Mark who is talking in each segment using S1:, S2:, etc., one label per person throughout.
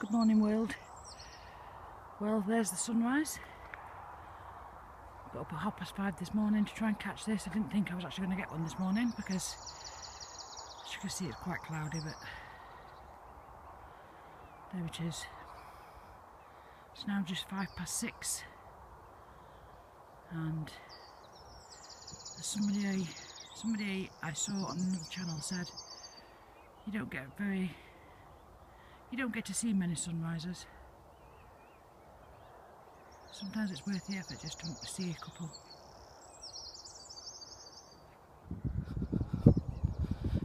S1: Good morning, world. Well, there's the sunrise. Got up at 5:30 this morning to try and catch this. I didn't think I was actually going to get one this morning because, as you can see, it's quite cloudy, but there it is. It's now just 6:05, and somebody I saw on another channel said you don't get to see many sunrises. Sometimes it's worth the effort just to see a couple.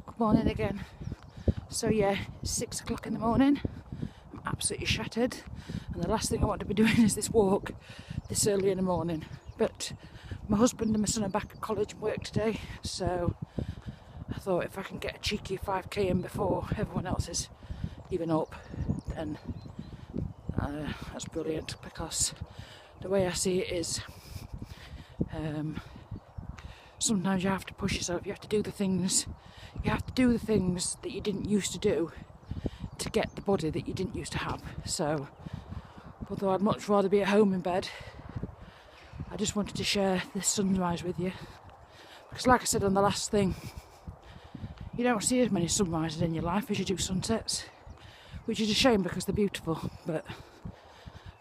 S1: Good morning again. So yeah, it's 6 o'clock in the morning. I'm absolutely shattered, and the last thing I want to be doing is this walk this early in the morning. But my husband and my son are back at college and work today, so I thought if I can get a cheeky 5k in before everyone else is even up, then that's brilliant, because the way I see it is sometimes you have to push yourself. You have to do the things that you didn't used to do to get the body that you didn't used to have. So although I'd much rather be at home in bed, I just wanted to share this sunrise with you, because like I said on the last thing, you don't see as many sunrises in your life as you do sunsets, which is a shame because they're beautiful, but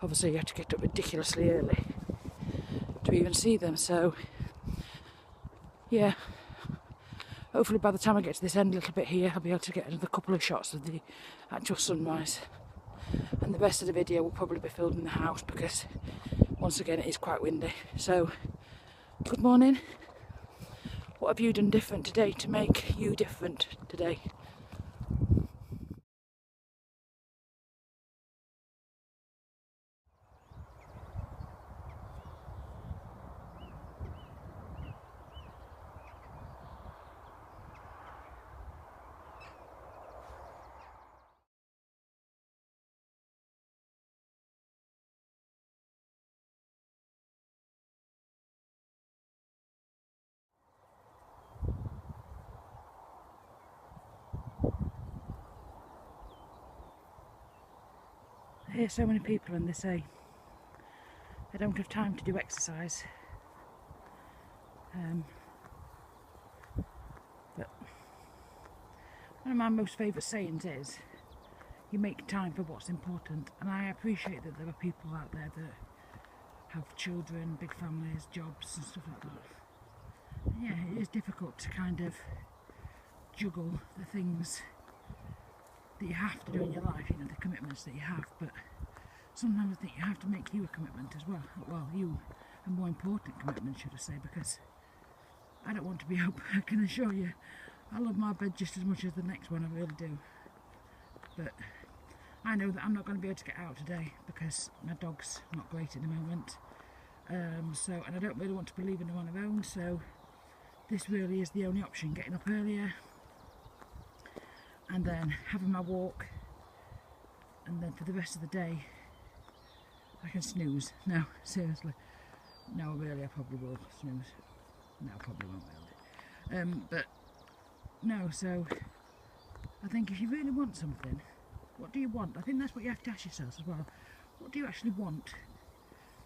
S1: obviously you have to get up ridiculously early to even see them. So yeah, hopefully by the time I get to this end little bit here, I'll be able to get another couple of shots of the actual sunrise, and the rest of the video will probably be filmed in the house because once again it is quite windy. So good morning. What have you done different today to make you different today? I hear so many people and they say they don't have time to do exercise. But one of my most favourite sayings is, you make time for what's important. And I appreciate that there are people out there that have children, big families, jobs and stuff like that. And yeah, it is difficult to kind of juggle the things that you have to do in your life, you know, the commitments that you have, but sometimes I think you have to make you a commitment as well. Well, you, a more important commitment, should I say, because I don't want to be up. I can assure you, I love my bed just as much as the next one, I really do. But I know that I'm not going to be able to get out today because my dog's not great at the moment. And I don't really want to be leaving them on their own, so this really is the only option, getting up earlier and then having my walk, and then for the rest of the day I can snooze. No, seriously, no, really, I probably will snooze. No, I probably won't really. But no, so I think if you really want something, what do you want? I think that's what you have to ask yourself as well. What do you actually want?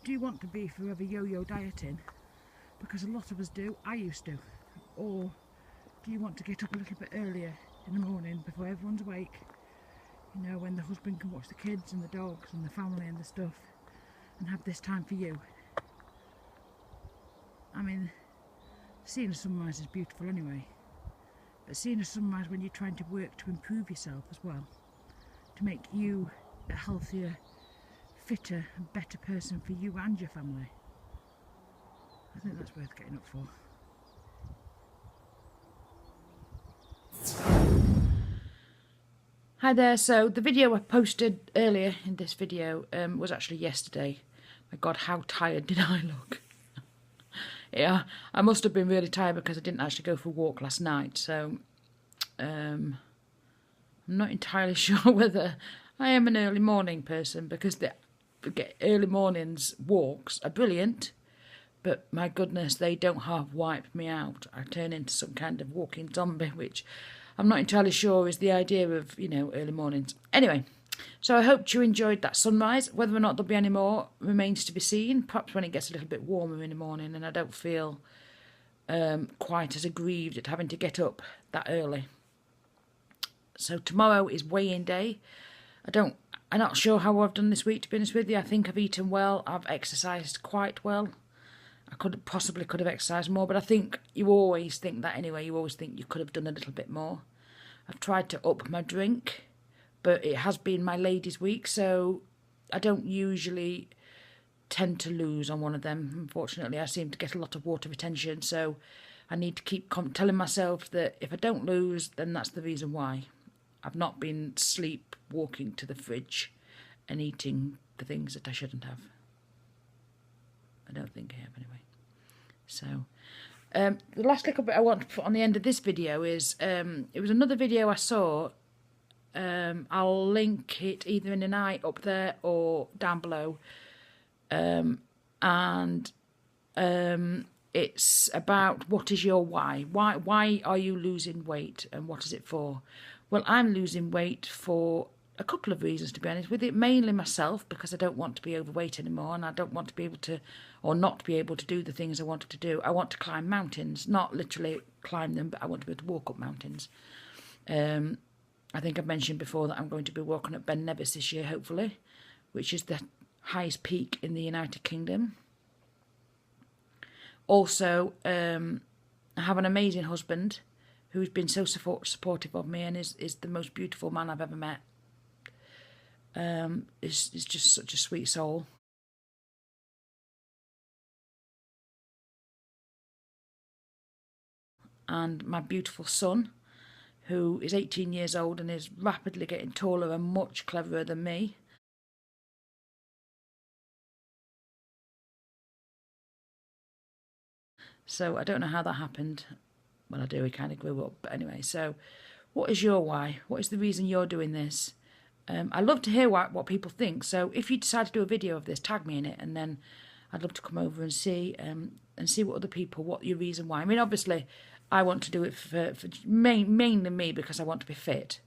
S1: Do you want to be forever yo-yo dieting? Because a lot of us do. I used to. Or do you want to get up a little bit earlier in the morning before everyone's awake, you know, when the husband can watch the kids and the dogs and the family and the stuff, and have this time for you? I mean, seeing a sunrise is beautiful anyway, but seeing a sunrise when you're trying to work to improve yourself as well, to make you a healthier, fitter and better person for you and your family, I think that's worth getting up for. Hi there, so the video I posted earlier in this video was actually yesterday. My God, how tired did I look? Yeah, I must have been really tired because I didn't actually go for a walk last night, so I'm not entirely sure whether I am an early morning person, because the early mornings walks are brilliant, but my goodness, they don't half wipe me out. I turn into some kind of walking zombie, which I'm not entirely sure is the idea of, you know, early mornings. Anyway, So I hope you enjoyed that sunrise. Whether or not there'll be any more remains to be seen. Perhaps when it gets a little bit warmer in the morning and I don't feel quite as aggrieved at having to get up that early. So tomorrow is weigh-in day. I'm not sure how I've done this week, to be honest with you. I think I've eaten well. I've exercised quite well. I could have exercised more, but I think you always think that anyway. You always think you could have done a little bit more. I've tried to up my drink, but it has been my ladies' week, so I don't usually tend to lose on one of them. Unfortunately, I seem to get a lot of water retention, so I need to keep telling myself that if I don't lose, then that's the reason why. I've not been sleepwalking to the fridge and eating the things that I shouldn't have. I don't think I have anyway. So, the last little bit I want to put on the end of this video is, it was another video I saw. I'll link it either in an eye up there or down below. It's about what is your why? Why are you losing weight and what is it for? Well, I'm losing weight for a couple of reasons, to be honest with it. Mainly myself, because I don't want to be overweight anymore and I don't want to be able to, or not be able to do the things I wanted to do. I want to climb mountains, not literally climb them, but I want to be able to walk up mountains. I think I've mentioned before that I'm going to be walking up Ben Nevis this year, hopefully, which is the highest peak in the United Kingdom. Also, I have an amazing husband who's been so supportive of me and is the most beautiful man I've ever met. Is just such a sweet soul. And my beautiful son, who is 18 years old and is rapidly getting taller and much cleverer than me. So I don't know how that happened. Well, I do, he kind of grew up. But anyway, so what is your why? What is the reason you're doing this? I love to hear what people think. So if you decide to do a video of this, tag me in it, and then I'd love to come over and see what other people, what your reason why. I mean, obviously, I want to do it for mainly me because I want to be fit.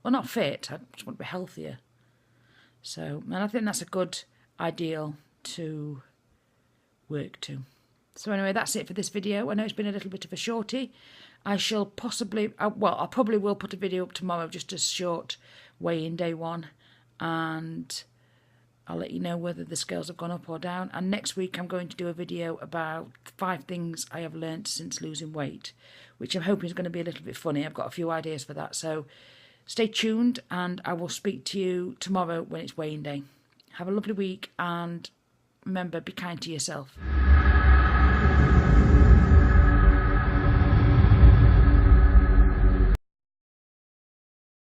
S1: Well, not fit, I just want to be healthier. So, and I think that's a good ideal to work to. So anyway, that's it for this video. I know it's been a little bit of a shorty. I probably will put a video up tomorrow, just a short weigh-in day one, and I'll let you know whether the scales have gone up or down. And next week I'm going to do a video about 5 things I have learnt since losing weight, which I'm hoping is going to be a little bit funny. I've got a few ideas for that, so stay tuned and I will speak to you tomorrow when it's weigh-in day. Have a lovely week and remember, be kind to yourself.